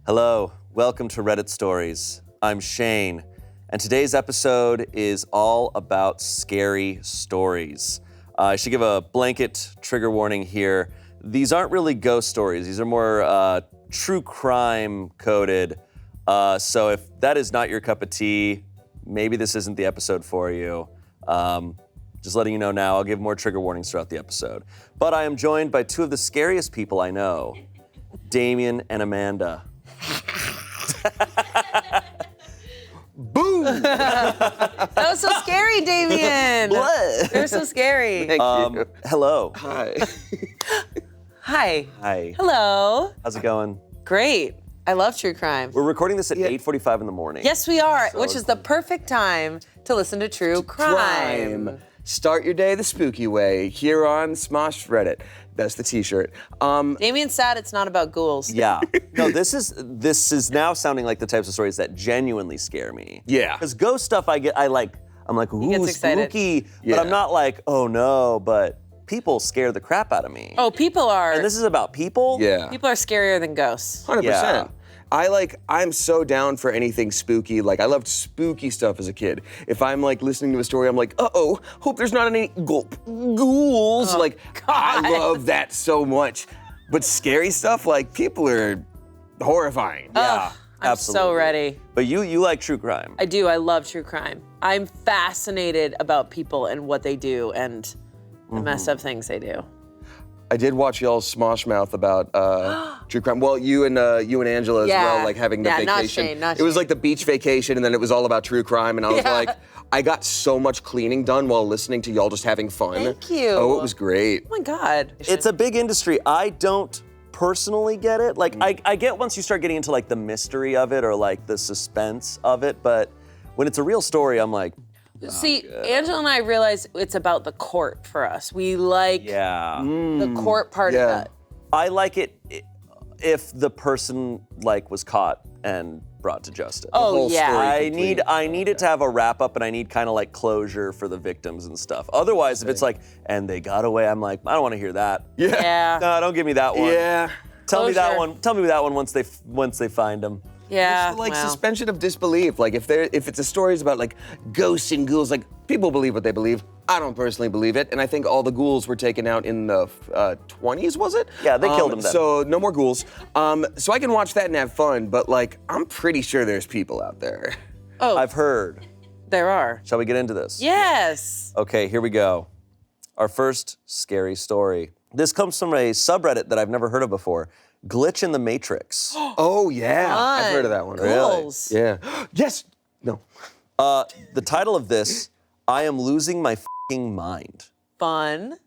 Hello, welcome to Reddit Stories. I'm Shane, and today's episode is all about scary stories. I should give a blanket trigger warning here. These aren't really ghost stories. These are more true crime coded. So if that is not your cup of tea, maybe this isn't the episode for you. Just letting you know now, I'll give more trigger warnings throughout the episode. But I am joined by two of the scariest people I know, Damien and Amanda. Boom! That was so scary, Damien. What? They were so scary. Thank you. Hello. Hi. Hi. Hi. Hello. How's it going? Great. I love true crime. We're recording this at 8:45 in the morning. Yes, we are, which is the perfect time to listen to true crime. Start your day the spooky way here on Smosh Reddit. That's the t-shirt. Damien's sad it's not about ghouls. Yeah. No, this is now sounding like the types of stories that genuinely scare me. Yeah. Because ghost stuff I'm like, ooh, gets excited. spooky. Yeah. But I'm not like, oh no, but people scare the crap out of me. Oh, people are. And this is about people? Yeah. People are scarier than ghosts. 100%. Yeah. I'm so down for anything spooky. Like, I loved spooky stuff as a kid. If I'm like listening to a story, I'm like, uh-oh, hope there's not any ghouls. Oh, I God. love that so much. But scary stuff, like, people are horrifying. Yeah, I'm absolutely. so ready. But you like true crime. I do. I love true crime. I'm fascinated about people and what they do and the messed up things they do. I did watch y'all's Smosh Mouth about true crime. Well, you and Angela as Yeah. well, like having the Yeah, not vacation. Shane, not It was Shane. like the beach vacation, and then it was all about true crime. And I was Yeah. like, I got so much cleaning done while listening to y'all just having fun. Thank you. Oh, it was great. Oh my God. It's a big industry. I don't personally get it. Like, I get once you start getting into like the mystery of it or like the suspense of it, but when it's a real story, I'm like, See, Angela and I realize it's about the court for us. We like yeah. the court part yeah. of that. I like it if the person like was caught and brought to justice. Oh, whole yeah. story. I need it to have a wrap up, and I need kind of like closure for the victims and stuff. Otherwise, if it's like, and they got away, I'm like, I don't want to hear that. Yeah. No, don't give me that one. Yeah. Tell me that Closure. one. Tell me that one once they find them. Yeah. It's like well. suspension of disbelief. Like if it's a story about like ghosts and ghouls, like people believe what they believe. I don't personally believe it, and I think all the ghouls were taken out in the 20s, was it? Yeah, they killed them then. So no more ghouls. So I can watch that and have fun, but like I'm pretty sure there's people out there. Oh, I've heard. there are. Shall we get into this? Yes. Okay, here we go. Our first scary story. This comes from a subreddit that I've never heard of before. Glitch in the Matrix. Oh yeah, I've heard of that one. Ghouls. Yeah. Yes. No. The title of this, I am losing my f***ing mind. Fun.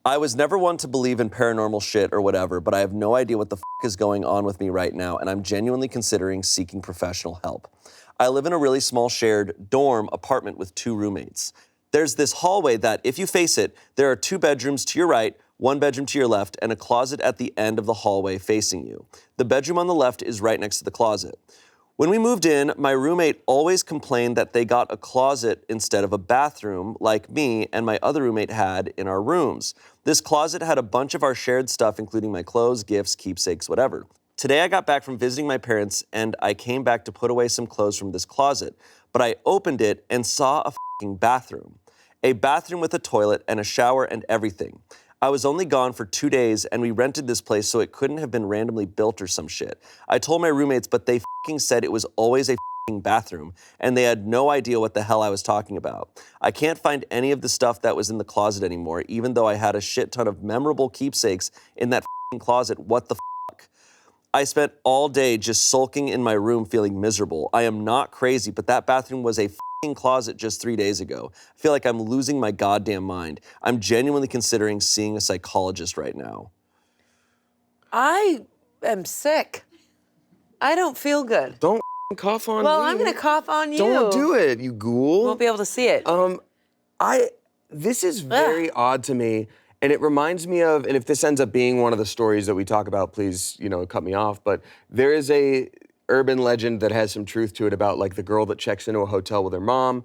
I was never one to believe in paranormal shit or whatever, but I have no idea what the f*** is going on with me right now, and I'm genuinely considering seeking professional help. I live in a really small shared dorm apartment with 2 roommates. There's this hallway that, if you face it, there are 2 bedrooms to your right, 1 bedroom to your left, and a closet at the end of the hallway facing you. The bedroom on the left is right next to the closet. When we moved in, my roommate always complained that they got a closet instead of a bathroom like me and my other roommate had in our rooms. This closet had a bunch of our shared stuff, including my clothes, gifts, keepsakes, whatever. Today I got back from visiting my parents and I came back to put away some clothes from this closet, but I opened it and saw a f***ing bathroom. A bathroom with a toilet and a shower and everything. I was only gone for 2 days and we rented this place so it couldn't have been randomly built or some shit. I told my roommates, but they f***ing said it was always a f***ing bathroom and they had no idea what the hell I was talking about. I can't find any of the stuff that was in the closet anymore, even though I had a shit ton of memorable keepsakes in that f***ing closet. What the f***? I spent all day just sulking in my room feeling miserable. I am not crazy, but that bathroom was a f***ing closet just 3 days ago. I feel like I'm losing my goddamn mind. I'm genuinely considering seeing a psychologist right now. I am sick. I don't feel good. Don't cough on Well, me. I'm gonna cough on you. Don't do it, you ghoul. You won't be able to see it. This is very odd to me, and it reminds me of, and if this ends up being one of the stories that we talk about, please, cut me off, but there is a urban legend that has some truth to it about like the girl that checks into a hotel with her mom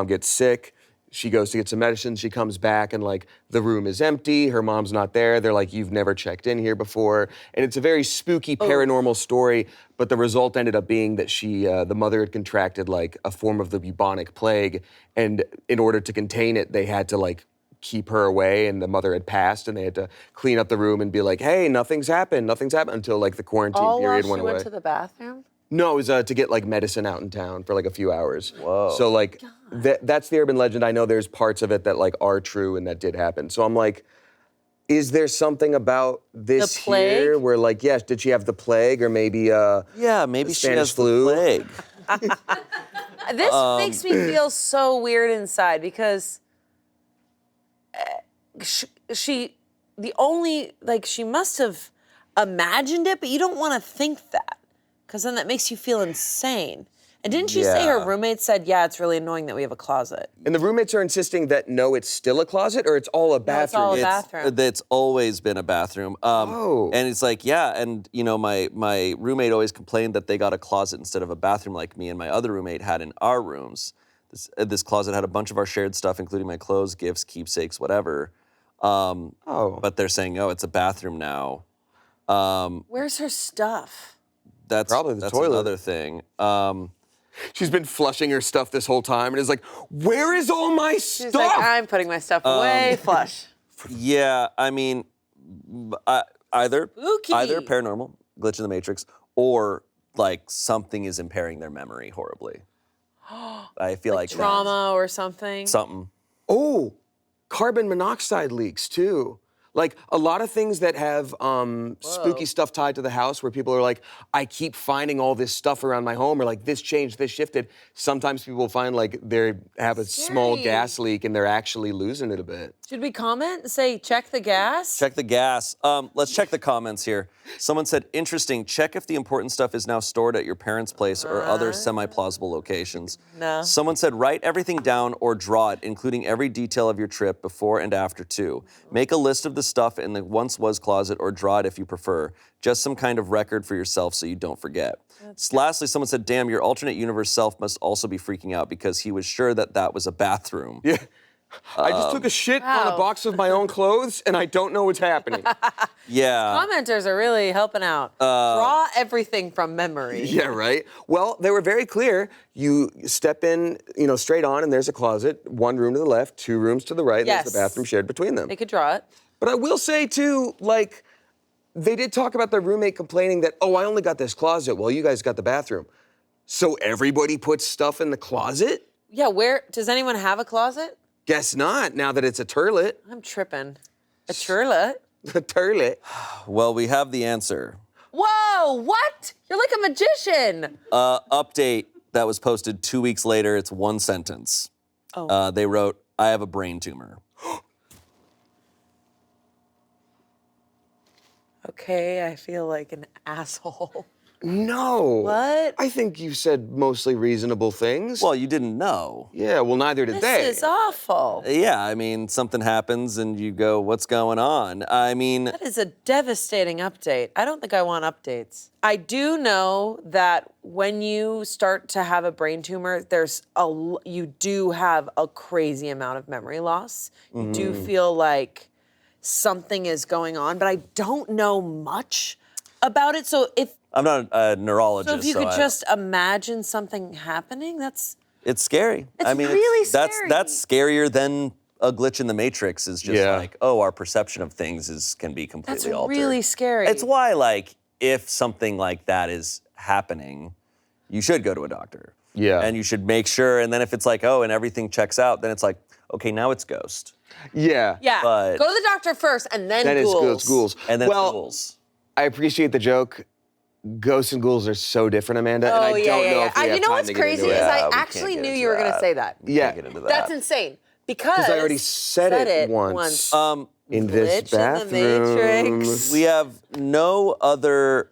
gets sick, she goes to get some medicine, she comes back and like the room is empty, her mom's not there. They're like, you've never checked in here before. And it's a very spooky paranormal story, but the result ended up being that the mother had contracted like a form of the bubonic plague. And in order to contain it, they had to like keep her away, and the mother had passed, and they had to clean up the room and be like, hey, nothing's happened until like the quarantine period went away. Went to the bathroom? No, it was to get like medicine out in town for like a few hours. Whoa. So like that's the urban legend. I know there's parts of it that like are true and that did happen. So I'm like, is there something about this The plague? here where like, yes, did she have the plague or maybe Yeah, maybe she Spanish has flu? the plague. This makes me feel so weird inside because she must have imagined it, but you don't want to think that because then that makes you feel insane. And didn't you say her Yeah. roommate said, yeah, it's really annoying that we have a closet? And the roommates are insisting that no, it's still a closet or it's all a bathroom? it's all a bathroom. It's always been a bathroom. And it's like, yeah, and you know, my roommate always complained that they got a closet instead of a bathroom like me and my other roommate had in our rooms. This closet had a bunch of our shared stuff, including my clothes, gifts, keepsakes, whatever. But they're saying, oh, it's a bathroom now. Where's her stuff? That's Probably the that's toilet. another thing. She's been flushing her stuff this whole time and is like, where is all my She's stuff? like, I'm putting my stuff away, flush. Yeah, I mean, either Spooky. paranormal, glitch in the matrix, or like something is impairing their memory horribly. I feel like Trauma or something. something. Oh, carbon monoxide leaks too. Like a lot of things that have spooky stuff tied to the house where people are like, I keep finding all this stuff around my home, or like this changed, this shifted. Sometimes people find like they have a small Scary. gas leak and they're actually losing it a bit. Should we comment and say, check the gas? Check the gas. Let's check the comments here. Someone said, interesting, check if the important stuff is now stored at your parents' place or other semi-plausible locations. No. Someone said, write everything down or draw it, including every detail of your trip before and after too. Make a list of the stuff in the once was closet or draw it if you prefer. Just some kind of record for yourself so you don't forget. Lastly, someone said, damn, your alternate universe self must also be freaking out because he was sure that that was a bathroom. Yeah. I just took a shit on a Wow. box of my own clothes and I don't know what's happening. Yeah. Commenters are really helping out. Draw everything from memory. Yeah, right? Well, they were very clear. You step in, straight on and there's a closet, one room to the left, two rooms to the right, and there's Yes. the bathroom shared between them. They could draw it. But I will say too, like, they did talk about their roommate complaining that, oh, I only got this closet. Well, you guys got the bathroom. So everybody puts stuff in the closet? Yeah, where, does anyone have a closet? Guess not, now that it's a turlet. I'm tripping. A turlet? A turlet. Well, we have the answer. Whoa, what? You're like a magician. Update that was posted 2 weeks later. It's one sentence. Oh. They wrote, I have a brain tumor. Okay, I feel like an asshole. No. What? I think you said mostly reasonable things. Well, you didn't know. Yeah, well, neither did they. This is awful. Yeah, I mean, something happens and you go, what's going on? I mean, That is a devastating update. I don't think I want updates. I do know that when you start to have a brain tumor, you do have a crazy amount of memory loss. You do feel like something is going on, but I don't know much about it. So if I'm not a neurologist. So if you could I- just imagine something happening, it's scary. It's really that's scary. That's scarier than a glitch in the matrix is just Yeah. like, oh, our perception of things can be completely altered. really scary. It's why, like, if something like that is happening, you should go to a doctor. Yeah. And you should make sure, and then if it's like, oh, and everything checks out, then it's like, okay, now it's ghost. Yeah. Yeah, but- go to the doctor first and then Then ghouls. it's ghouls. And then well, it's ghouls. I appreciate the joke. Ghosts and ghouls are so different, Amanda. and Oh, I don't know if we have You know time what's to get crazy into is it. Yeah, I we can't actually get knew into you were going to that. say that. Yeah. Can't get into that. That's insane. Because I already said it once. In this Glitch in the bathroom. Matrix. We have no other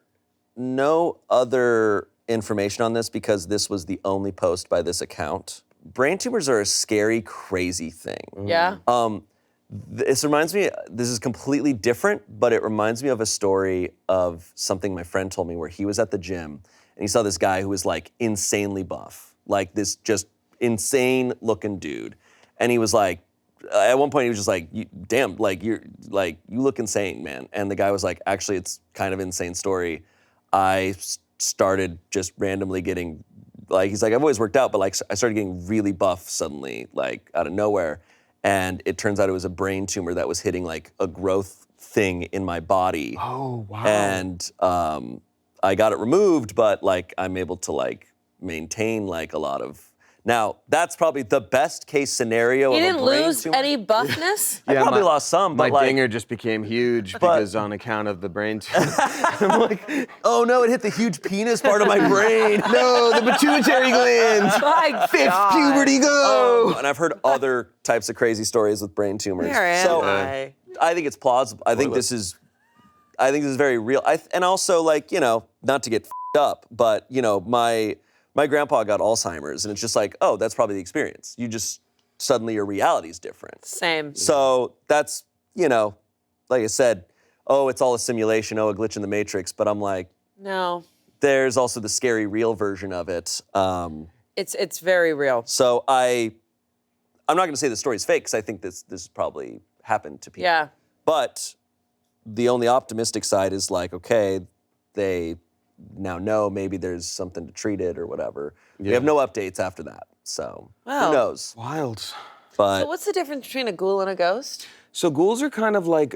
information on this because this was the only post by this account. Brain tumors are a scary, crazy thing. Yeah. This reminds me, this is completely different, but it reminds me of a story of something my friend told me where he was at the gym and he saw this guy who was like insanely buff, like this just insane looking dude. And he was like, at one point he was just like, damn, like you look insane, man. And the guy was like, actually, it's kind of an insane story. I started just randomly getting, like, he's like, I've always worked out, but like I started getting really buff suddenly, like out of nowhere. And it turns out it was a brain tumor that was hitting like a growth thing in my body. Oh, wow. And I got it removed, but like I'm able to like maintain like a lot of. Now that's probably the best case scenario. You of didn't a brain lose tumor. any buffness? I probably lost some, but My like, dinger just became huge because on account of the brain tumor. I'm like, oh no, it hit the huge penis part of my brain. No, the pituitary gland. My Fifth God. puberty go. And I've heard other types of crazy stories with brain tumors. Where am so I? I think it's plausible. I think this is very real. And also, like, you know, not to get f***ed up, but you know, my grandpa got Alzheimer's, and it's just like, oh, that's probably the experience. You just suddenly your reality's different. Same. So that's, you know, like I said, oh, it's all a simulation, oh, a glitch in the matrix. But I'm like, No. there's also the scary real version of it. It's very real. So I'm not going to say the story's fake because I think this probably happened to people. Yeah. But the only optimistic side is like, okay, they now know maybe there's something to treat it or whatever. We have no updates after that. So Wow. who knows? Wild. But So what's the difference between a ghoul and a ghost? So ghouls are kind of like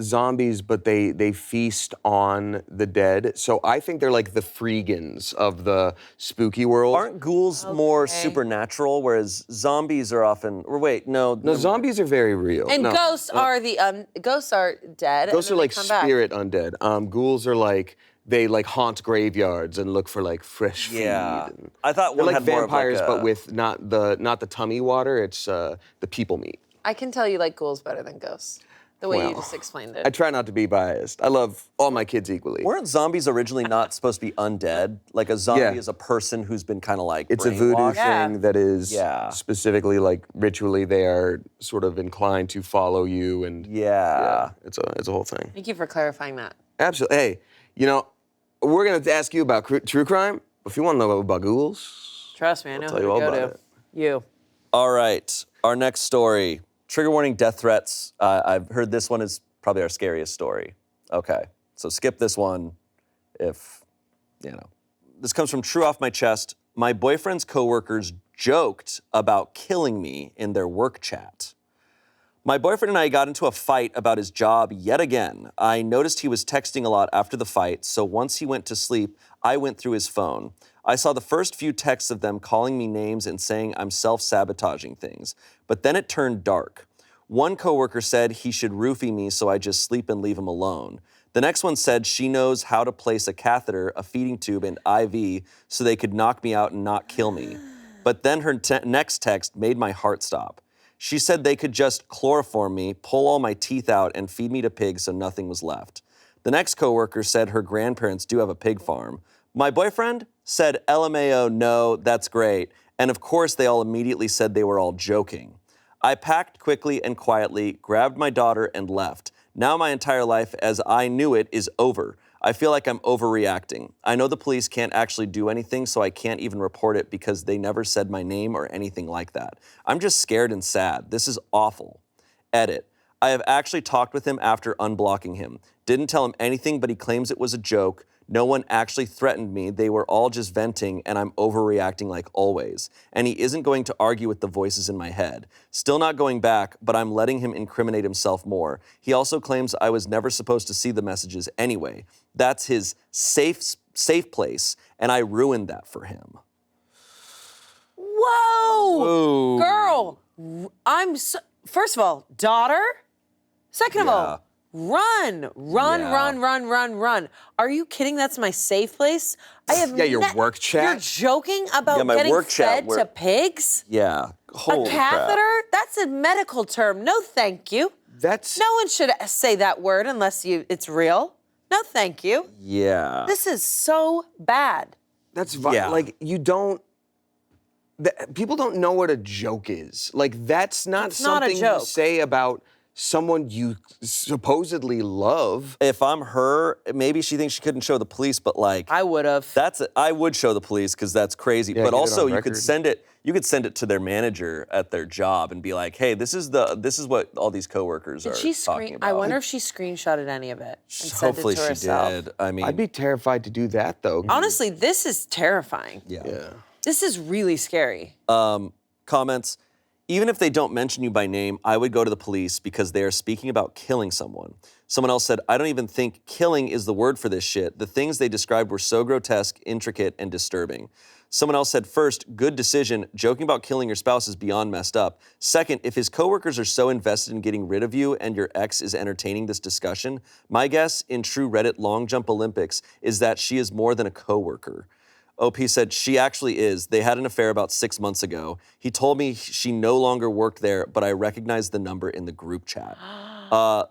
zombies, but they feast on the dead. So I think they're like the Freegans of the spooky world. aren't ghouls more Okay. supernatural, whereas zombies are often? Or wait, no. No, zombies are very real. And No. ghosts are ghosts are dead. Ghosts and are then like they come back. spirit undead. Ghouls are like they like haunt graveyards and look for like fresh food. Yeah, and I thought they're one like had more of vampires, like a, but with not the tummy water. It's the people meat. I can tell you like ghouls better than ghosts. The way you Well, just explained I it. try not to be biased. I love all my kids equally. Weren't zombies originally not supposed to be undead? Like a zombie Yeah. is a person who's been kind of like It's a voodoo brainwashed. Yeah. thing that is Yeah. specifically like ritually they are sort of inclined to follow you and Yeah. it's a whole thing. Thank you for clarifying that. Absolutely. Hey, you know, we're gonna ask you about true crime. If you want to know about ghouls, Trust me, I know tell who you to all go about to. it. You. All right, our next story. Trigger warning, death threats. I've heard this one is probably our scariest story. Okay, so skip this one if, you know. This comes from True Off My Chest. My boyfriend's coworkers joked about killing me in their work chat. My boyfriend and I got into a fight about his job yet again. I noticed he was texting a lot after the fight, so once he went to sleep, I went through his phone. I saw the first few texts of them calling me names and saying I'm self-sabotaging things, but then it turned dark. One coworker said he should roofie me so I just sleep and leave him alone. The next one said she knows how to place a catheter, a feeding tube, and IV so they could knock me out and not kill me. But then her next text made my heart stop. She said they could just chloroform me, pull all my teeth out, and feed me to pigs so nothing was left. The next coworker said her grandparents do have a pig farm. My boyfriend said, LMAO, no, that's great. And of course, they all immediately said they were all joking. I packed quickly and quietly, grabbed my daughter, and left. Now my entire life, as I knew it, is over. I feel like I'm overreacting. I know the police can't actually do anything, so I can't even report it because they never said my name or anything like that. I'm just scared and sad. This is awful. Edit. I have actually talked with him after unblocking him. Didn't tell him anything, but he claims it was a joke. No one actually threatened me. They were all just venting, and I'm overreacting like always. And he isn't going to argue with the voices in my head. Still not going back, but I'm letting him incriminate himself more. He also claims I was never supposed to see the messages anyway. That's his safe place, and I ruined that for him. Whoa! Girl, first of all, daughter. Second of all, run. Are you kidding? That's my safe place? I have your work chat? You're joking about my getting work chat fed to pigs? Yeah. Holy A catheter? crap. That's a medical term. No, thank you. That's No one should say that word unless it's real. No, thank you. Yeah. This is so bad. Yeah. like you don't. People don't know what a joke is. Like that's not It's not a something you joke. say about someone you supposedly love. If I'm her, maybe she thinks she couldn't show the police, but like I would have. I would show the police because that's crazy. Yeah, but get it also on you could record. send it. You could send it to their manager at their job and be like, "Hey, this is what all these coworkers are talking about." I wonder if she screenshotted any of it and sent Hopefully it to she herself. did. I mean, I'd be terrified to do that, though. Honestly, this is terrifying. yeah. This is really scary. Comments. Even if they don't mention you by name, I would go to the police because they are speaking about killing someone. Someone else said, I don't even think killing is the word for this shit. The things they described were so grotesque, intricate, and disturbing. Someone else said, first, good decision. Joking about killing your spouse is beyond messed up. Second, if his coworkers are so invested in getting rid of you and your ex is entertaining this discussion, my guess in true Reddit long jump Olympics is that she is more than a coworker. OP said, she actually is. They had an affair about 6 months ago. He told me she no longer worked there, but I recognized the number in the group chat.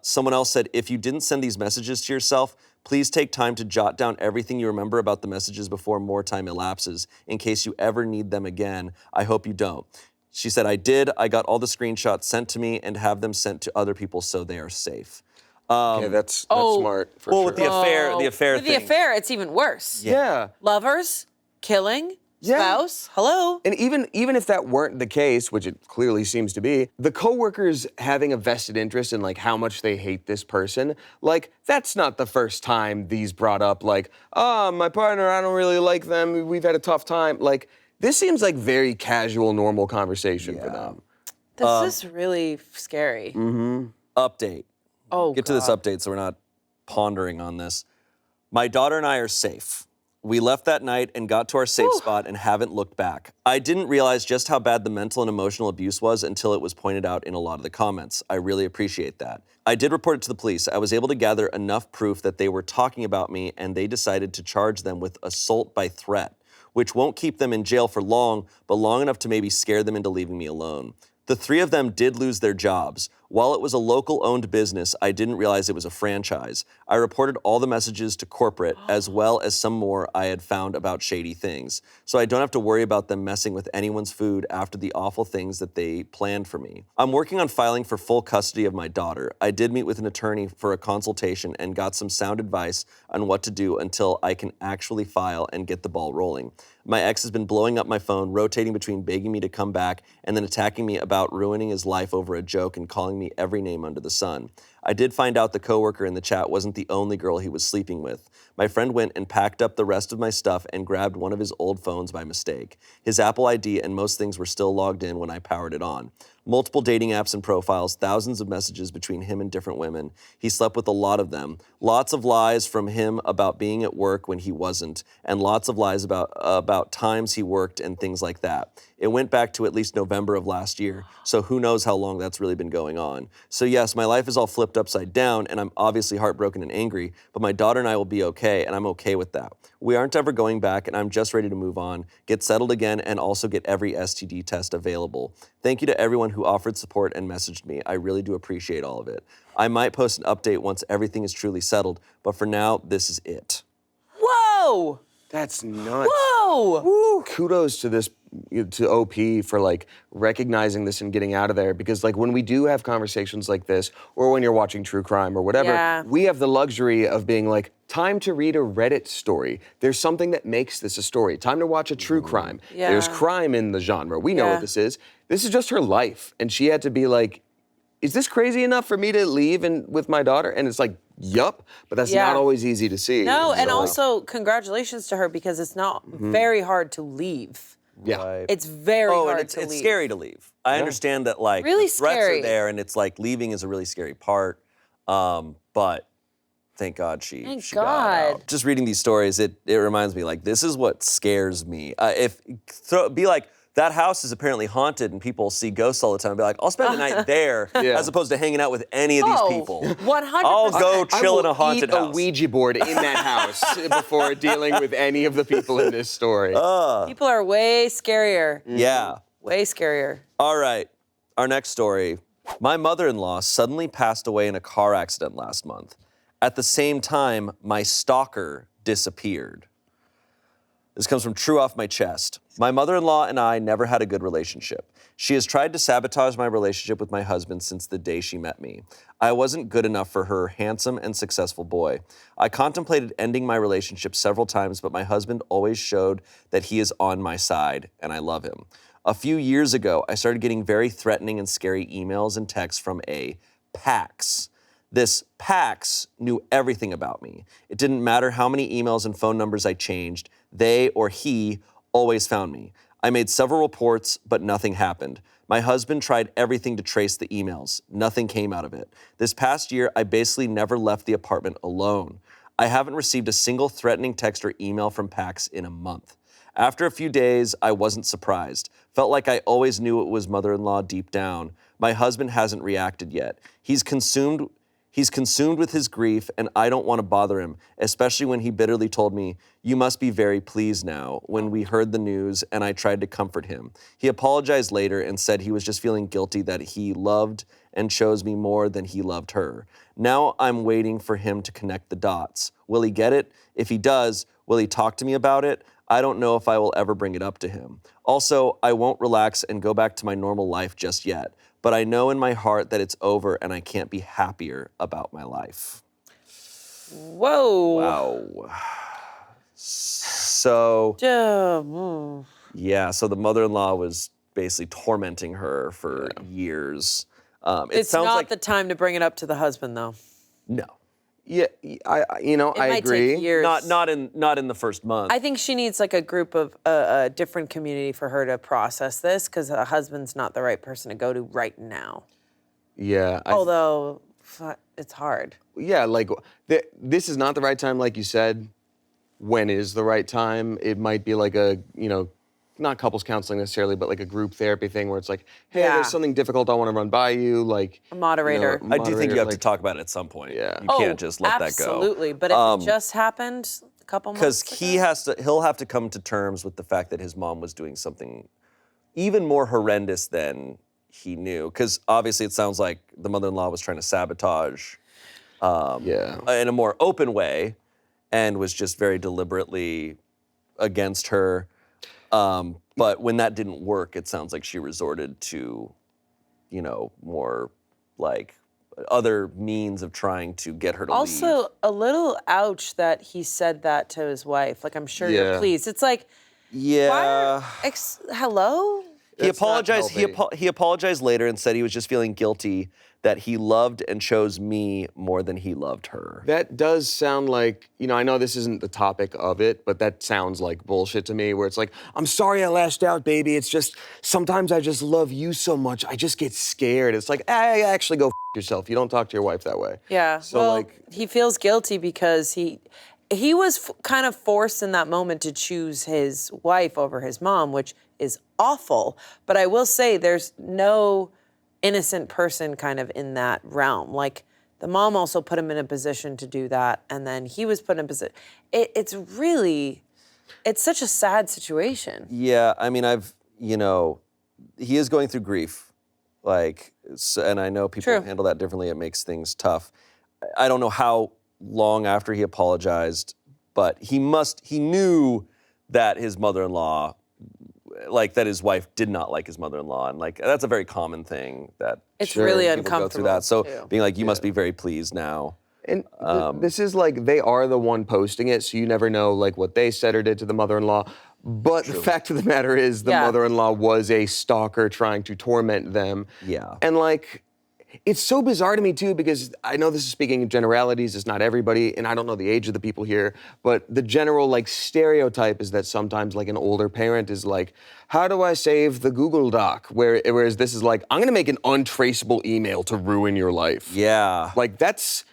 Someone else said, if you didn't send these messages to yourself, please take time to jot down everything you remember about the messages before more time elapses, in case you ever need them again. I hope you don't. She said, I did. I got all the screenshots sent to me and have them sent to other people so they are safe. Okay, that's smart for Well, sure. with the affair With thing. the affair, it's even worse. Yeah. Lovers, killing, Yeah. spouse, hello. And even if that weren't the case, which it clearly seems to be, the coworkers having a vested interest in like how much they hate this person, like that's not the first time these brought up like, oh, my partner, I don't really like them, we've had a tough time. Like this seems like very casual, normal conversation for them. This is really scary. Update. Oh, Get to this update so we're not pondering on this. My daughter and I are safe. We left that night and got to our safe spot and haven't looked back. I didn't realize just how bad the mental and emotional abuse was until it was pointed out in a lot of the comments. I really appreciate that. I did report it to the police. I was able to gather enough proof that they were talking about me and they decided to charge them with assault by threat, which won't keep them in jail for long, but long enough to maybe scare them into leaving me alone. The three of them did lose their jobs. While it was a local-owned business, I didn't realize it was a franchise. I reported all the messages to corporate, as well as some more I had found about shady things. So I don't have to worry about them messing with anyone's food after the awful things that they planned for me. I'm working on filing for full custody of my daughter. I did meet with an attorney for a consultation and got some sound advice on what to do until I can actually file and get the ball rolling. My ex has been blowing up my phone, rotating between begging me to come back and then attacking me about ruining his life over a joke and calling me every name under the sun. I did find out the coworker in the chat wasn't the only girl he was sleeping with. My friend went and packed up the rest of my stuff and grabbed one of his old phones by mistake. His Apple ID and most things were still logged in when I powered it on. Multiple dating apps and profiles, thousands of messages between him and different women. He slept with a lot of them. Lots of lies from him about being at work when he wasn't, and lots of lies about times he worked and things like that. It went back to at least November of last year, so who knows how long that's really been going on. So yes, my life is all flipped upside down, and I'm obviously heartbroken and angry, but my daughter and I will be okay, and I'm okay with that. We aren't ever going back, and I'm just ready to move on, get settled again, and also get every STD test available. Thank you to everyone who offered support and messaged me. I really do appreciate all of it. I might post an update once everything is truly settled, but for now, this is it. Whoa! That's nuts. Whoa! Woo, kudos to this, to OP for like recognizing this and getting out of there, because like when we do have conversations like this, or when you're watching true crime or whatever, Yeah. we have the luxury of being like, time to read a Reddit story. There's something that makes this a story. Time to watch a true crime. Yeah. There's crime in the genre. We know Yeah. what this is. This is just her life. And she had to be like, is this crazy enough for me to leave and with my daughter? And it's like, yup, but that's Yeah. not always easy to see. No, and So, also congratulations to her because it's not very hard to leave. yeah. Right. It's very Oh, hard and to it's leave. scary to leave. I understand that, like, Really the threats scary. are there, and it's like leaving is a really scary part. But thank God she got God. out. Just reading these stories, it reminds me, like, this is what scares me. Be like, that house is apparently haunted and people see ghosts all the time. Be like, I'll spend the night there Yeah. as opposed to hanging out with any of these people. 100%. I'll go I chill in will a haunted eat house. a Ouija board in that house before dealing with any of the people in this story. People are way scarier. Yeah. Way scarier. All right, our next story. My mother-in-law suddenly passed away in a car accident last month. At the same time, my stalker disappeared. This comes from True Off My Chest. My mother-in-law and I never had a good relationship. She has tried to sabotage my relationship with my husband since the day she met me. I wasn't good enough for her handsome and successful boy. I contemplated ending my relationship several times, but my husband always showed that he is on my side, and I love him. A few years ago, I started getting very threatening and scary emails and texts from a Pax. This Pax knew everything about me. It didn't matter how many emails and phone numbers I changed, they or he always found me. I made several reports, but nothing happened. My husband tried everything to trace the emails. Nothing came out of it. This past year, I basically never left the apartment alone. I haven't received a single threatening text or email from Pax in a month. After a few days, I wasn't surprised. Felt like I always knew it was mother-in-law deep down. My husband hasn't reacted yet. He's consumed with his grief, and I don't want to bother him, especially when he bitterly told me, "You must be very pleased now," when we heard the news, and I tried to comfort him. He apologized later and said he was just feeling guilty that he loved and chose me more than he loved her. Now I'm waiting for him to connect the dots. Will he get it? If he does, will he talk to me about it? I don't know if I will ever bring it up to him. Also, I won't relax and go back to my normal life just yet, but I know in my heart that it's over and I can't be happier about my life. Whoa. Wow. So, yeah, so the mother-in-law was basically tormenting her for years. It's not the time to bring it up to the husband, though. No. Yeah, I might agree. take years. Not in the first month. I think she needs like a group of a different community for her to process this, because a husband's not the right person to go to right now. Yeah. Although it's hard. Yeah, like this is not the right time, like you said. When is the right time? It might be like a, not couples counseling necessarily, but like a group therapy thing where it's like, hey, Yeah. there's something difficult I want to run by you, like A moderator. I do think you have to like- talk about it at some point. Yeah. You can't just let that go. Absolutely, but if it just happened a couple months Because ago. he'll have to come to terms with the fact that his mom was doing something even more horrendous than he knew. Because obviously it sounds like the mother-in-law was trying to sabotage in a more open way and was just very deliberately against her. But when that didn't work, it sounds like she resorted to, more like other means of trying to get her to leave. Also, a little ouch that he said that to his wife. Like, I'm sure you're Yeah. pleased. It's like, Yeah. hello? He That's not apologized. healthy. He apologized later and said he was just feeling guilty that he loved and chose me more than he loved her. That does sound like, I know this isn't the topic of it, but that sounds like bullshit to me, where it's like, I'm sorry I lashed out, baby. It's just, sometimes I just love you so much, I just get scared. It's like, actually go yourself. You don't talk to your wife that way. Yeah. So, well, he feels guilty because he was kind of forced in that moment to choose his wife over his mom, which is awful. But I will say there's no innocent person kind of in that realm. Like, the mom also put him in a position to do that, and then he was put in a position. It's such a sad situation. Yeah, I mean, he is going through grief, and I know people True. handle that differently. It makes things tough. I don't know how long after he apologized, but he knew that his mother-in-law, that his wife did not like his mother-in-law, and that's a very common thing that It's really people go through uncomfortable. that. So too. being like, you must be very pleased now. And this is like, they are the one posting it, so you never know what they said or did to the mother-in-law. But the fact of the matter is, the Yeah. mother-in-law was a stalker trying to torment them. Yeah. And it's so bizarre to me too, because I know this is speaking in generalities, it's not everybody, and I don't know the age of the people here, but the general stereotype is that sometimes an older parent is like, how do I save the Google Doc? Whereas this is I'm gonna make an untraceable email to ruin your life. Yeah. That's,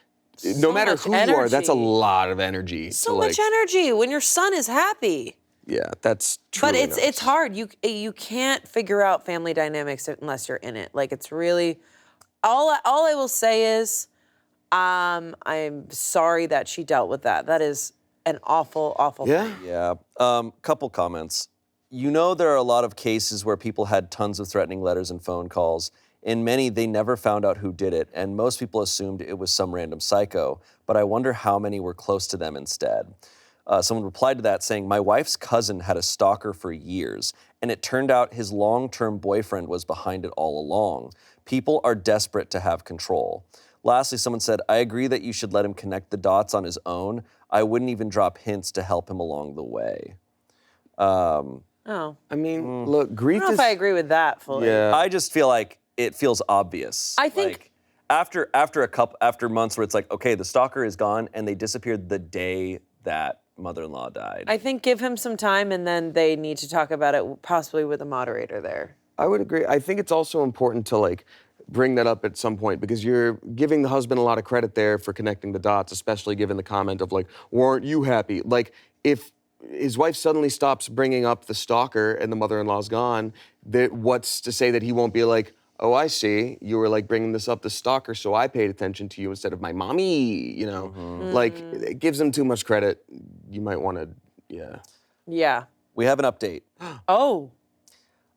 no matter much who you are, that's a energy. lot of energy. So much energy when your son is happy. Yeah, that's true. But it's hard. You can't figure out family dynamics unless you're in it. It's really, all I will say is, I'm sorry that she dealt with that. That is an awful, awful thing. Yeah. Couple comments. There are a lot of cases where people had tons of threatening letters and phone calls. In many, they never found out who did it, and most people assumed it was some random psycho, but I wonder how many were close to them instead. Someone replied to that saying, my wife's cousin had a stalker for years, and it turned out his long-term boyfriend was behind it all along. People are desperate to have control. Lastly, someone said, I agree that you should let him connect the dots on his own. I wouldn't even drop hints to help him along the way. I mean, look, I grief don't know is... if I agree with that fully. Yeah. I just feel like it feels obvious. I think- Like, after months where it's like, okay, the stalker is gone, and they disappeared the day that mother-in-law died. I think give him some time, and then they need to talk about it possibly with a moderator there. I would agree. I think it's also important to like bring that up at some point because you're giving the husband a lot of credit there for connecting the dots, especially given the comment of like, weren't you happy? Like, if his wife suddenly stops bringing up the stalker and the mother-in-law's gone, what's to say that he won't be like, oh, I see, you were like bringing this up, the stalker, so I paid attention to you instead of my mommy, you know? Like, it gives him too much credit. You might want to, Yeah. We have an update. Oh.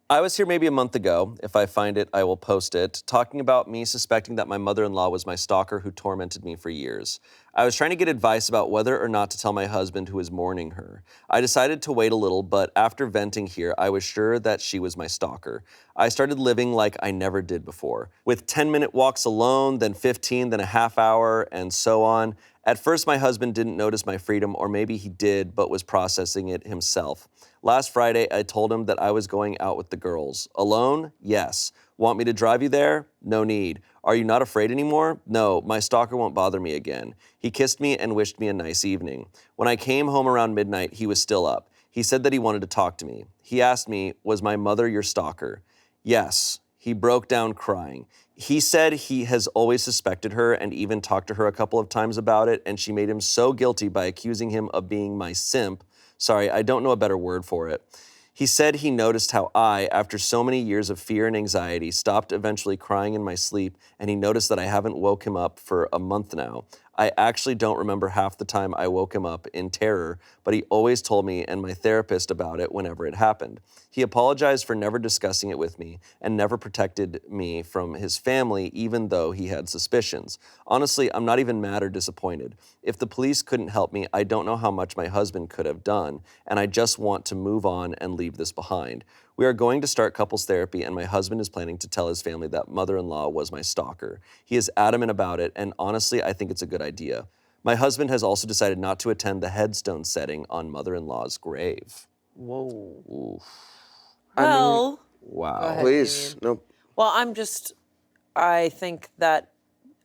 I was here maybe a month ago. If I find it, I will post it, talking about me suspecting that my mother-in-law was my stalker who tormented me for years. I was trying to get advice about whether or not to tell my husband who was mourning her. I decided to wait a little, but after venting here, I was sure that she was my stalker. I started living like I never did before, with 10-minute walks alone, then 15, then a half hour, and so on. At first, my husband didn't notice my freedom, or maybe he did, but was processing it himself. Last Friday, I told him that I was going out with the girls. Alone? Yes. Want me to drive you there? No need. Are you not afraid anymore? No, my stalker won't bother me again. He kissed me and wished me a nice evening. When I came home around midnight, he was still up. He said that he wanted to talk to me. He asked me, was my mother your stalker? Yes. He broke down crying. He said he has always suspected her and even talked to her a couple of times about it, and she made him so guilty by accusing him of being my simp. Sorry, I don't know a better word for it. He said he noticed how I, after so many years of fear and anxiety, stopped eventually crying in my sleep, and he noticed that I haven't woke him up for a month now. I actually don't remember half the time I woke him up in terror, but he always told me and my therapist about it whenever it happened. He apologized for never discussing it with me and never protected me from his family, even though he had suspicions. Honestly, I'm not even mad or disappointed. If the police couldn't help me, I don't know how much my husband could have done, and I just want to move on and leave this behind. We are going to start couples therapy, and my husband is planning to tell his family that mother-in-law was my stalker. He is adamant about it, and honestly, I think it's a good idea. My husband has also decided not to attend the headstone setting on mother-in-law's grave. Whoa. Oof. Well. Wow. Go ahead, please, Damien. nope. Well, I think that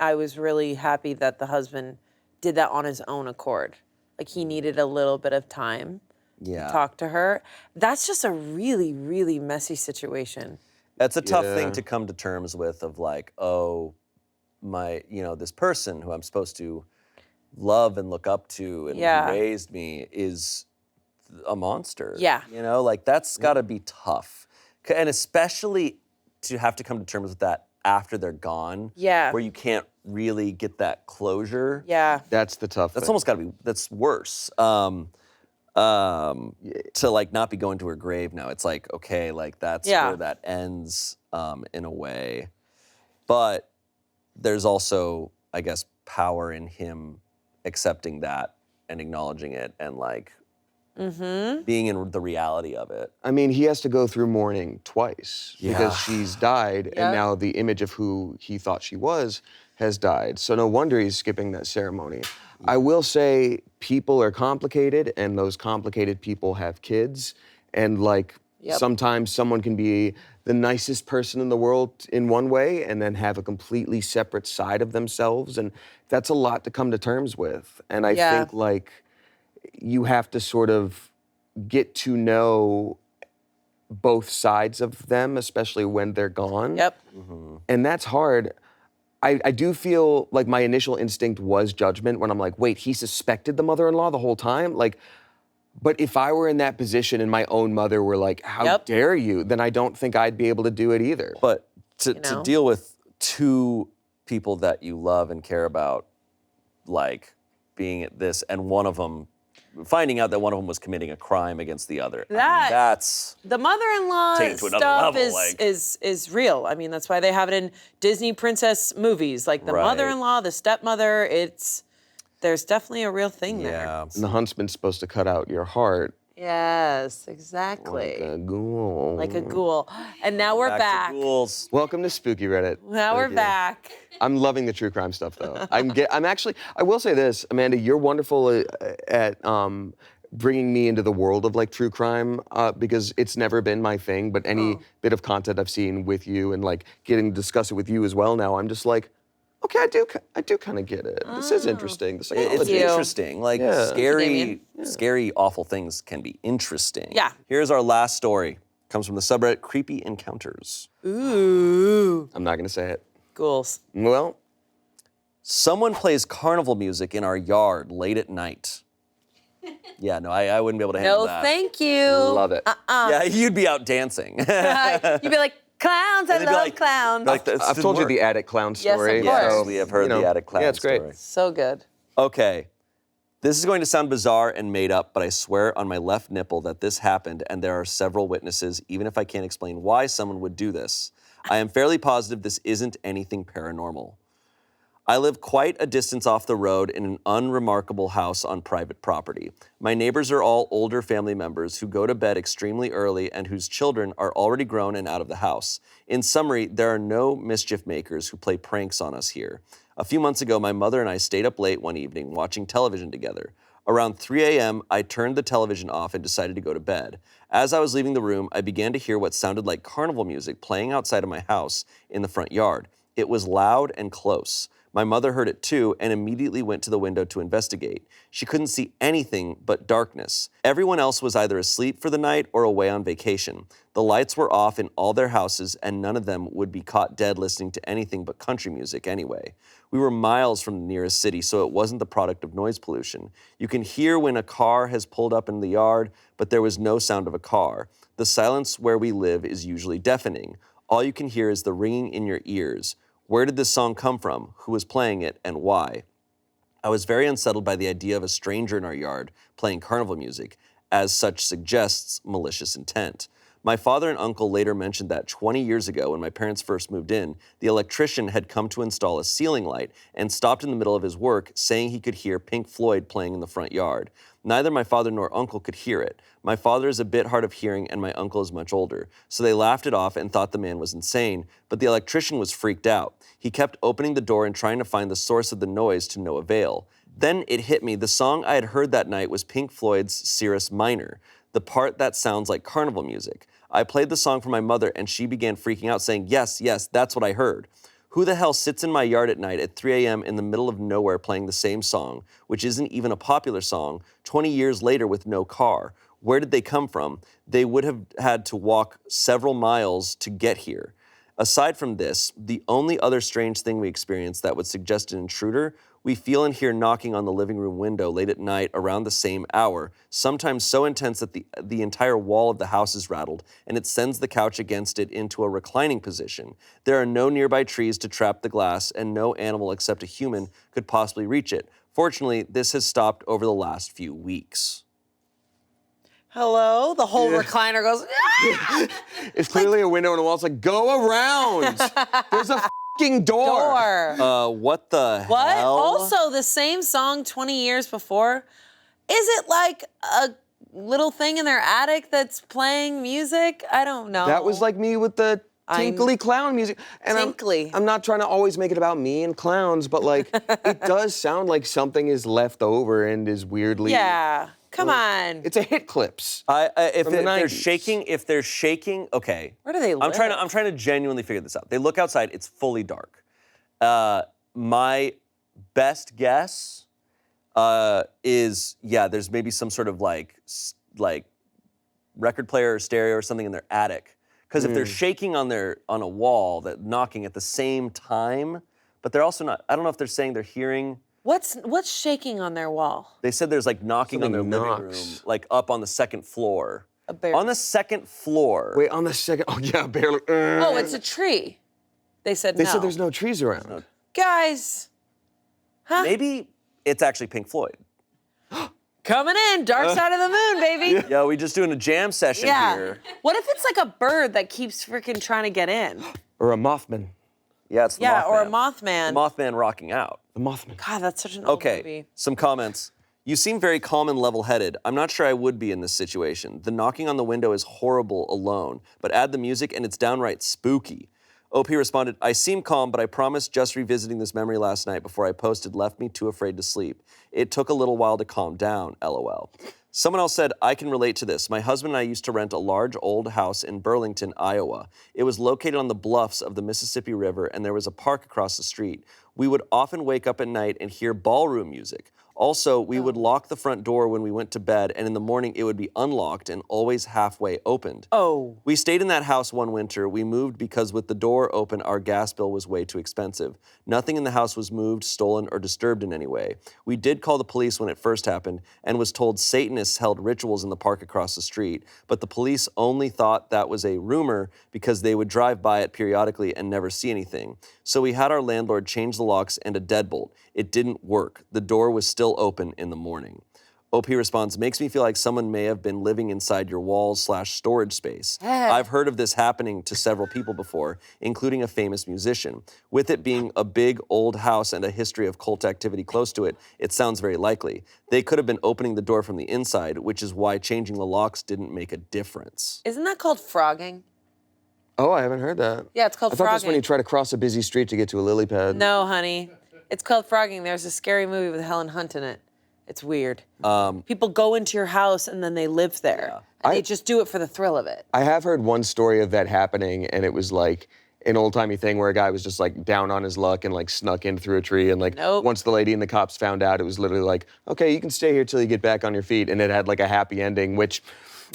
I was really happy that the husband did that on his own accord. Like, he needed a little bit of time to talk to her. That's just a really, really messy situation. That's a tough thing to come to terms with, of like, oh, this person who I'm supposed to love and look up to and who raised me is a monster. Yeah. That's gotta be tough. And especially to have to come to terms with that after they're gone. Yeah. Where you can't really get that closure. Yeah. That's the tough That's thing. almost gotta be, that's worse. To like not be going to her grave now. It's like, okay, like that's where that ends in a way. But there's also, I guess, power in him accepting that and acknowledging it and like being in the reality of it. I mean, he has to go through mourning twice because she's died, and now the image of who he thought she was has died. So no wonder he's skipping that ceremony. I will say people are complicated, and those complicated people have kids, and sometimes someone can be the nicest person in the world in one way and then have a completely separate side of themselves, and that's a lot to come to terms with. And I think you have to sort of get to know both sides of them, especially when they're gone. Yep. And that's hard. I do feel like my initial instinct was judgment when I'm like, wait, he suspected the mother-in-law the whole time? But if I were in that position and my own mother were like, how dare you, then I don't think I'd be able to do it either. But to deal with two people that you love and care about, like being at this, and one of them, finding out that one of them was committing a crime against the other. That's the mother-in-law take it to another stuff level, is real. I mean, that's why they have it in Disney princess movies, like the mother-in-law, the stepmother. It's There's definitely a real thing there. Yeah. And the huntsman's supposed to cut out your heart Yes, exactly. like a ghoul. Like a ghoul. And now we're back. To ghouls. Welcome to Spooky Reddit. Now we're Thank you. back. I'm loving the true crime stuff, though. I will say this, Amanda, you're wonderful at bringing me into the world of like true crime because it's never been my thing. But any bit of content I've seen with you and like getting to discuss it with you as well now, I'm just like, okay, I do kind of get it. This is interesting. The It's psychology. interesting. Like Yeah. scary, awful things can be interesting. Yeah. Here's our last story. Comes from the subreddit Creepy Encounters. Ooh. I'm not gonna say it. Ghouls. Well, Someone plays carnival music in our yard late at night. Yeah, no, I wouldn't be able to handle No, that. thank you. love it. Yeah, you'd be out dancing. You'd be like, clowns, I they'd be love like- clowns. like, this I've didn't told you work. the attic clown Yes, of story. course. Yes, so, we have heard you know, the attic clown Yeah, it's great. story. So good. Okay. This is going to sound bizarre and made up, but I swear on my left nipple that this happened, and there are several witnesses, even if I can't explain why someone would do this. I am fairly positive this isn't anything paranormal. I live quite a distance off the road in an unremarkable house on private property. My neighbors are all older family members who go to bed extremely early and whose children are already grown and out of the house. In summary, there are no mischief makers who play pranks on us here. A few months ago, my mother and I stayed up late one evening watching television together. Around 3 a.m., I turned the television off and decided to go to bed. As I was leaving the room, I began to hear what sounded like carnival music playing outside of my house in the front yard. It was loud and close. My mother heard it too and immediately went to the window to investigate. She couldn't see anything but darkness. Everyone else was either asleep for the night or away on vacation. The lights were off in all their houses and none of them would be caught dead listening to anything but country music anyway. We were miles from the nearest city, so it wasn't the product of noise pollution. You can hear when a car has pulled up in the yard, but there was no sound of a car. The silence where we live is usually deafening. All you can hear is the ringing in your ears. Where did this song come from? Who was playing it and why? I was very unsettled by the idea of a stranger in our yard playing carnival music, as such suggests malicious intent. My father and uncle later mentioned that 20 years ago, when my parents first moved in, the electrician had come to install a ceiling light and stopped in the middle of his work, saying he could hear Pink Floyd playing in the front yard. Neither my father nor uncle could hear it. My father is a bit hard of hearing and my uncle is much older, so they laughed it off and thought the man was insane, but the electrician was freaked out. He kept opening the door and trying to find the source of the noise to no avail. Then it hit me. The song I had heard that night was Pink Floyd's Cirrus Minor, the part that sounds like carnival music. I played the song for my mother and she began freaking out saying, yes, that's what I heard. Who the hell sits in my yard at night at 3 a.m. in the middle of nowhere playing the same song, which isn't even a popular song, 20 years later with no car? Where did they come from? They would have had to walk several miles to get here. Aside from this, the only other strange thing we experienced that would suggest an intruder, we feel and hear knocking on the living room window late at night around the same hour, sometimes so intense that the entire wall of the house is rattled, and it sends the couch against it into a reclining position. There are no nearby trees to trap the glass, and no animal except a human could possibly reach it. Fortunately, this has stopped over the last few weeks. Hello? The whole recliner goes, "Ah!" It's clearly a window and a wall. It's like, go around. There's a fucking door. Door. What the What? hell? Also, the same song 20 years before. Is it like a little thing in their attic that's playing music? I don't know. That was like me with the tinkly clown music. And Tinkly. I'm not trying to always make it about me and clowns, but like, it does sound like something is left over and is weirdly. Yeah. Come on. It's a hit clips. If From the they're 90s. shaking, okay. Where do they live? I'm trying to genuinely figure this out. They look outside, it's fully dark. My best guess is, there's maybe some sort of like record player or stereo or something in their attic. Because if they're shaking on a wall, that knocking at the same time, but they're also not, I don't know if they're saying they're hearing. What's shaking on their wall? They said there's like knocking on their Something living room, knocks. like up on the second floor. A bear. On the second floor. Wait, on the second, oh yeah, barely. Oh, it's a tree. They said They no. said there's no trees around. Guys. Huh? Maybe it's actually Pink Floyd. Coming in, dark side of the moon, baby. Yeah, we just doing a jam session here. What if it's like a bird that keeps freaking trying to get in? Or a Mothman. Yeah, it's the Mothman. Or a Mothman. The Mothman rocking out. The Mothman. God, that's such an old Okay, movie. some comments. You seem very calm and level-headed. I'm not sure I would be in this situation. The knocking on the window is horrible alone, but add the music and it's downright spooky. OP responded, I seem calm, but I promise just revisiting this memory last night before I posted left me too afraid to sleep. It took a little while to calm down, LOL. Someone else said, I can relate to this. My husband and I used to rent a large old house in Burlington, Iowa. It was located on the bluffs of the Mississippi River, and there was a park across the street. We would often wake up at night and hear ballroom music. Also, we would lock the front door when we went to bed, and in the morning it would be unlocked and always halfway opened. Oh. We stayed in that house one winter. We moved because with the door open, our gas bill was way too expensive. Nothing in the house was moved, stolen, or disturbed in any way. We did call the police when it first happened and was told Satanists held rituals in the park across the street, but the police only thought that was a rumor because they would drive by it periodically and never see anything. So we had our landlord change the locks and a deadbolt. It didn't work. The door was still open in the morning. OP responds, makes me feel like someone may have been living inside your walls/storage space. I've heard of this happening to several people before, including a famous musician. With it being a big old house and a history of cult activity close to it, it sounds very likely. They could have been opening the door from the inside, which is why changing the locks didn't make a difference. Isn't that called frogging? Oh, I haven't heard that. Yeah, it's called I thought that's frogging. when you try to cross a busy street to get to a lily pad. No, honey. It's called frogging. There's a scary movie with Helen Hunt in it. It's weird. People go into your house and then they live there. And they just do it for the thrill of it. I have heard one story of that happening, and it was like an old-timey thing where a guy was just like down on his luck and like snuck in through a tree, and like once the lady and the cops found out, it was literally like, okay, you can stay here till you get back on your feet, and it had like a happy ending, which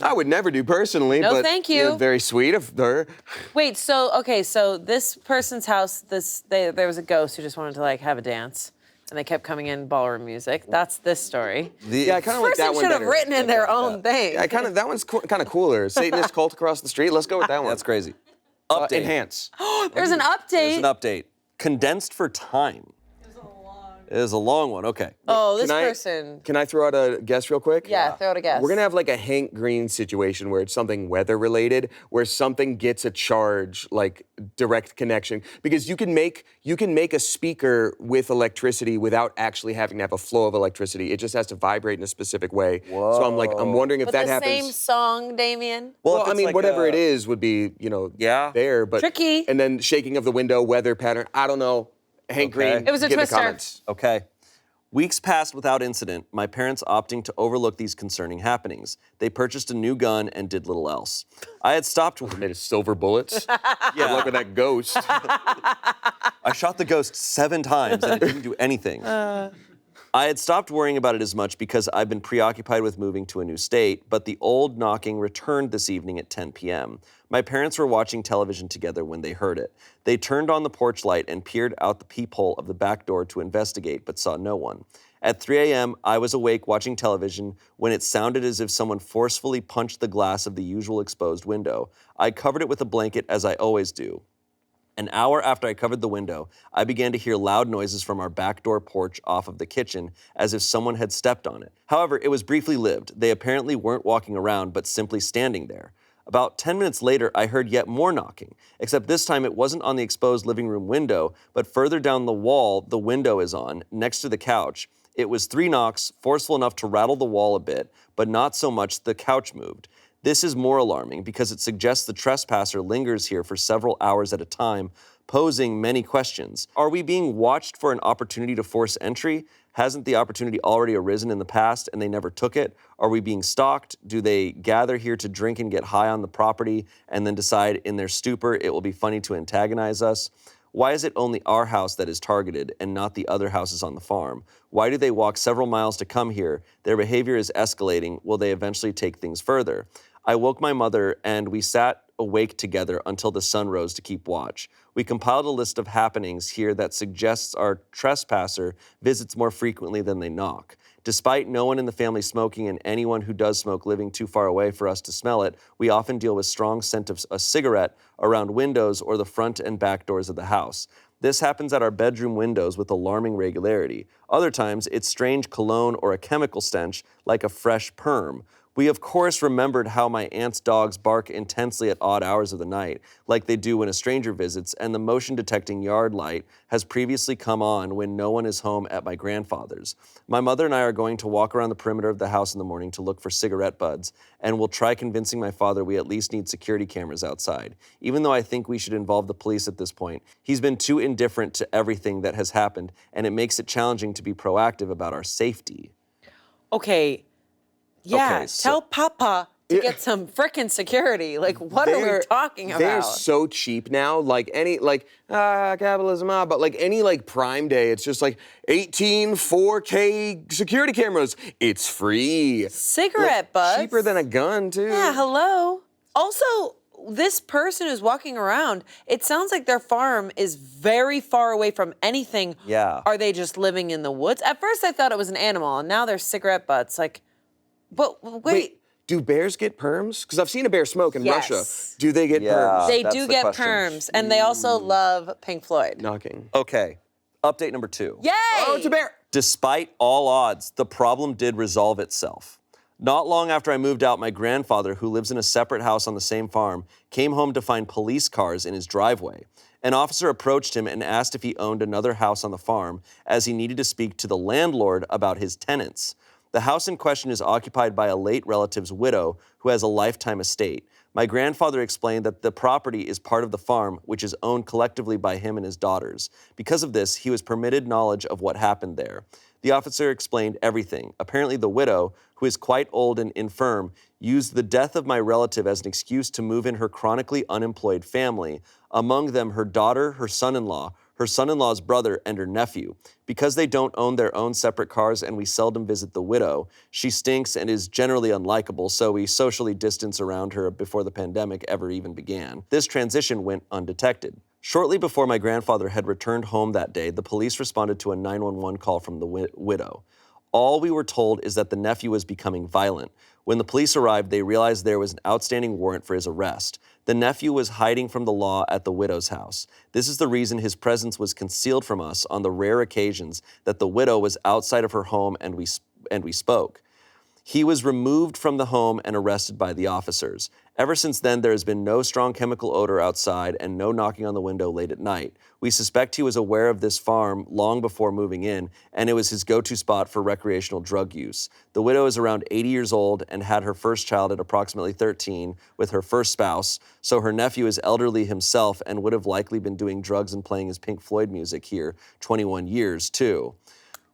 I would never do personally, No, but thank you. Very sweet of her. Wait, so this person's house, there was a ghost who just wanted to like have a dance. And they kept coming in ballroom music. That's this story. Yeah, I kind of like that Person one should have better. written in their own thing. Yeah, that one's kind of cooler. Satanist cult across the street. Let's go with that one. That's crazy. Update. Enhance. There's an update. There's an update. Condensed for time. It is a long one, okay. Oh, this person. Can I throw out a guess real quick? Yeah, throw out a guess. We're gonna have like a Hank Green situation where it's something weather related, where something gets a charge, like direct connection. Because you can make a speaker with electricity without actually having to have a flow of electricity. It just has to vibrate in a specific way. Whoa. So I'm wondering if But that the happens. same song, Damien? Well, if I it's mean, like whatever it is would be, there. But Tricky. And then shaking of the window, weather pattern. I don't know. Hank Green. It was a get in the twister. comments. Okay. Weeks passed without incident, my parents opting to overlook these concerning happenings. They purchased a new gun and did little else. I had stopped... Made of silver bullets. Good luck with that ghost. I shot the ghost 7 times and it didn't do anything. I had stopped worrying about it as much because I've been preoccupied with moving to a new state, but the old knocking returned this evening at 10 p.m. My parents were watching television together when they heard it. They turned on the porch light and peered out the peephole of the back door to investigate, but saw no one. At 3 a.m., I was awake watching television when it sounded as if someone forcefully punched the glass of the usual exposed window. I covered it with a blanket, as I always do. An hour after I covered the window, I began to hear loud noises from our back door porch off of the kitchen, as if someone had stepped on it. However, it was briefly lived. They apparently weren't walking around, but simply standing there. About 10 minutes later, I heard yet more knocking, except this time it wasn't on the exposed living room window, but further down the wall the window is on, next to the couch. It was 3 knocks, forceful enough to rattle the wall a bit, but not so much the couch moved. This is more alarming because it suggests the trespasser lingers here for several hours at a time, posing many questions. Are we being watched for an opportunity to force entry? Hasn't the opportunity already arisen in the past and they never took it? Are we being stalked? Do they gather here to drink and get high on the property and then decide in their stupor it will be funny to antagonize us? Why is it only our house that is targeted and not the other houses on the farm? Why do they walk several miles to come here? Their behavior is escalating. Will they eventually take things further? I woke my mother and we sat awake together until the sun rose to keep watch. We compiled a list of happenings here that suggests our trespasser visits more frequently than they knock. Despite no one in the family smoking and anyone who does smoke living too far away for us to smell it, we often deal with strong scent of a cigarette around windows or the front and back doors of the house. This happens at our bedroom windows with alarming regularity. Other times, it's strange cologne or a chemical stench like a fresh perm. We, of course, remembered how my aunt's dogs bark intensely at odd hours of the night, like they do when a stranger visits, and the motion-detecting yard light has previously come on when no one is home at my grandfather's. My mother and I are going to walk around the perimeter of the house in the morning to look for cigarette butts, and we'll try convincing my father we at least need security cameras outside. Even though I think we should involve the police at this point, he's been too indifferent to everything that has happened, and it makes it challenging to be proactive about our safety. Okay. Yeah, Okay, so- tell Papa to get some frickin' security. Like, what are we talking about? They're so cheap now. Like any, capitalism, but like any Prime Day, it's just like 18 4K security cameras. It's free. Cigarette butts. Cheaper than a gun, too. Yeah, hello. Also, this person who's walking around, it sounds like their farm is very far away from anything. Yeah. Are they just living in the woods? At first, I thought it was an animal, and now they're cigarette butts. Like, but wait. Do bears get perms? Because I've seen a bear smoke in Yes. Russia. Do they get perms? They that's do the get question. perms, and they also love Pink Floyd. Knocking. Okay, update number 2. Yay! Oh, it's a bear. Despite all odds, the problem did resolve itself. Not long after I moved out, my grandfather, who lives in a separate house on the same farm, came home to find police cars in his driveway. An officer approached him and asked if he owned another house on the farm, as he needed to speak to the landlord about his tenants. The house in question is occupied by a late relative's widow who has a lifetime estate. My grandfather explained that the property is part of the farm, which is owned collectively by him and his daughters. Because of this, he was permitted knowledge of what happened there. The officer explained everything. Apparently, the widow, who is quite old and infirm, used the death of my relative as an excuse to move in her chronically unemployed family, among them her daughter, her son-in-law's brother, and her nephew. Because they don't own their own separate cars and we seldom visit the widow, she stinks and is generally unlikable, so we socially distance around her before the pandemic ever even began. This transition went undetected. Shortly before my grandfather had returned home that day, the police responded to a 911 call from the widow. All we were told is that the nephew was becoming violent. When the police arrived, they realized there was an outstanding warrant for his arrest. The nephew was hiding from the law at the widow's house. This is the reason his presence was concealed from us on the rare occasions that the widow was outside of her home and we spoke. He was removed from the home and arrested by the officers. Ever since then, there has been no strong chemical odor outside and no knocking on the window late at night. We suspect he was aware of this farm long before moving in, and it was his go-to spot for recreational drug use. The widow is around 80 years old and had her first child at approximately 13 with her first spouse, so her nephew is elderly himself and would have likely been doing drugs and playing his Pink Floyd music here 21 years, too.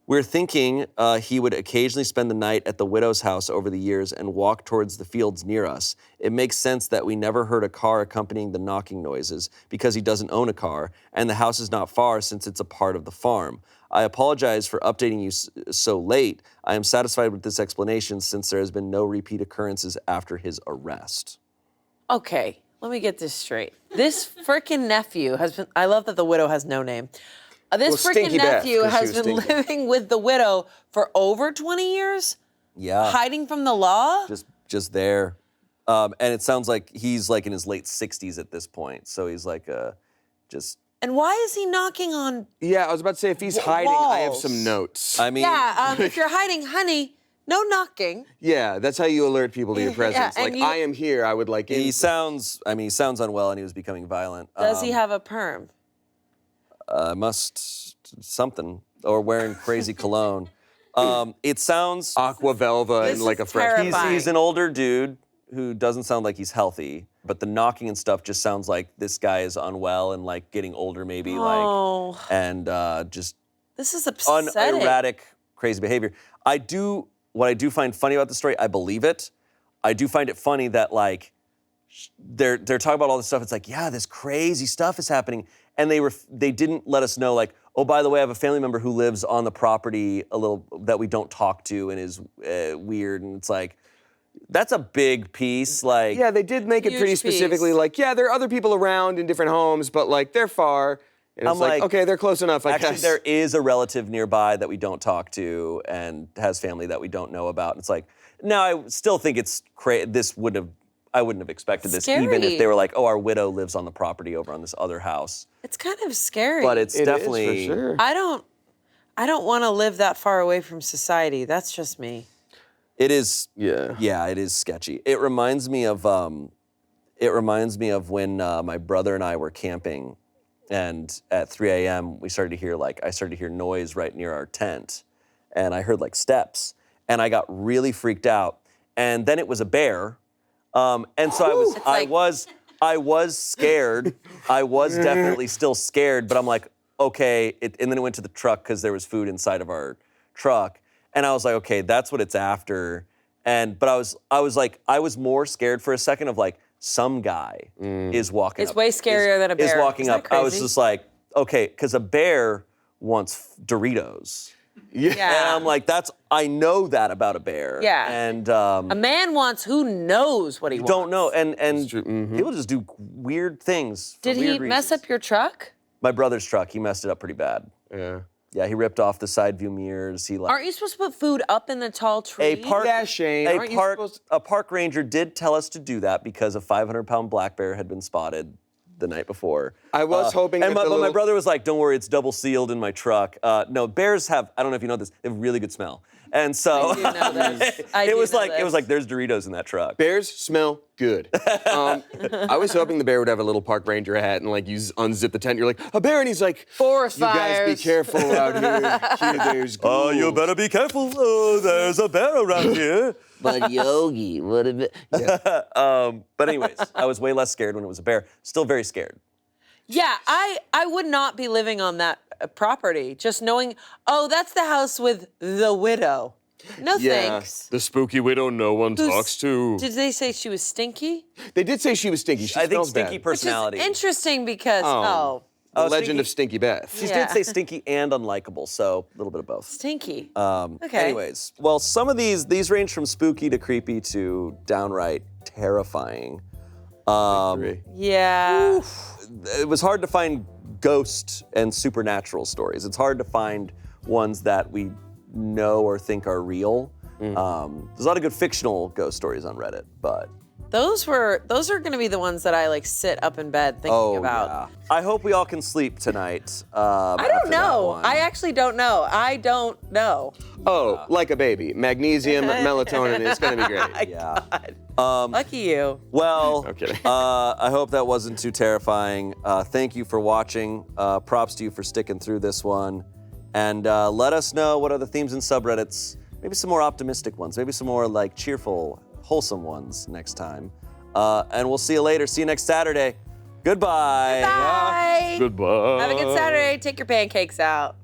We're thinking he would occasionally spend the night at the widow's house over the years and walk towards the fields near us. It makes sense that we never heard a car accompanying the knocking noises because he doesn't own a car, and the house is not far since it's a part of the farm. I apologize for updating you so late. I am satisfied with this explanation since there has been no repeat occurrences after his arrest. Okay, let me get this straight. This frickin' nephew has been, I love that the widow has no name. This Well, freaking Stinky Beth, nephew 'cause she has was been stinky. living with the widow for over 20 years? Yeah. Hiding from the law? Just there. And it sounds like he's like in his late 60s at this point. So he's like just... And why is he knocking on... Yeah, I was about to say, if he's hiding, I have walls? some notes. I mean... Yeah, if you're hiding, honey, no knocking. Yeah, that's how you alert people to your presence. and Like, you- I am here, I would like... He sounds unwell and he was becoming violent. Does he have a perm? Something, or wearing crazy cologne. It sounds... Aqua Velva This and like a is fresh... terrifying. He's an older dude who doesn't sound like he's healthy, but the knocking and stuff just sounds like this guy is unwell and like getting older maybe, Oh. and just This is upsetting. erratic, crazy behavior. What I do find funny about the story, I believe it. I do find it funny that like they're talking about all this stuff. It's like, yeah, this crazy stuff is happening, and they didn't let us know like, oh, by the way, I have a family member who lives on the property a little that we don't talk to and is weird, and it's like, that's a big piece. Like, Yeah, they did make it Huge pretty piece. specifically like, yeah, there are other people around in different homes, but like, they're far. And it's I'm like, like, okay, they're close enough, I actually, guess. there is a relative nearby that we don't talk to and has family that we don't know about. And it's like, no, I still think it's crazy. I wouldn't have expected this, even Scary. if they were like, oh, our widow lives on the property over on this other house. It's kind of scary. But it's It is, definitely... for sure. I don't want to live that far away from society. That's just me. It is. Yeah. Yeah, it is sketchy. It reminds me of when my brother and I were camping, and at 3 a.m. I started to hear noise right near our tent, and I heard like steps, and I got really freaked out. And then it was a bear, and so I was scared. I was definitely still scared, but I'm like, okay. And then it went to the truck because there was food inside of our truck, and I was like, okay, that's what it's after. But I was more scared for a second of like some guy is walking. It's up, way scarier than a bear. Is walking Isn't up. that crazy? I was just like, okay, because a bear wants Doritos. Yeah. And I'm like, I know that about a bear. Yeah. And a man wants who knows what he wants. don't know. And people just do weird things. For Did he weird mess reasons. up your truck? My brother's truck, he messed it up pretty bad. Yeah. Yeah, he ripped off the side view mirrors. He like Aren't you supposed to put food up in the tall tree? Yeah, Shane. Aren't you supposed a park ranger did tell us to do that because a 500-pound black bear had been spotted the night before. I was hoping that but my brother was like, don't worry, it's double sealed in my truck. No, bears have, I don't know if you know this, they have really good smell. And so I do know this. it was like there's Doritos in that truck. Bears smell good. I was hoping the bear would have a little park ranger hat and like you unzip the tent. You're like, a bear, and he's like, Forest you guys fires. be careful out here. Here there's ghouls. Oh, you better be careful. Oh, there's a bear around here. But Yogi, what a bit. But anyways, I was way less scared when it was a bear. Still very scared. Yeah, I would not be living on that property. Just knowing, oh, that's the house with the widow. No thanks. The spooky widow no one talks to. Did they say she was stinky? They did say she was stinky. She I think smells stinky bad. personality. Which is interesting because, The legend Stinky. of Stinky Beth. She Yeah. did say stinky and unlikable, so a little bit of both. stinky. Okay. Okay. Anyways, well, some of these range from spooky to creepy to downright terrifying. Yeah. It was hard to find ghost and supernatural stories. It's hard to find ones that we know or think are real. There's a lot of good fictional ghost stories on Reddit, but Those are going to be the ones that I like sit up in bed thinking about. yeah. I hope we all can sleep tonight. I don't know. I actually don't know. I don't know. Oh, like a baby. Magnesium, melatonin. It's gonna be great. Yeah. Lucky you. Well, Okay. I hope that wasn't too terrifying. Thank you for watching. Props to you for sticking through this one. And let us know what are the themes and subreddits. Maybe some more optimistic ones. Maybe some more like cheerful, wholesome ones next time. And we'll see you later. See you next Saturday. Goodbye. Bye. Goodbye. Have a good Saturday. Take your pancakes out.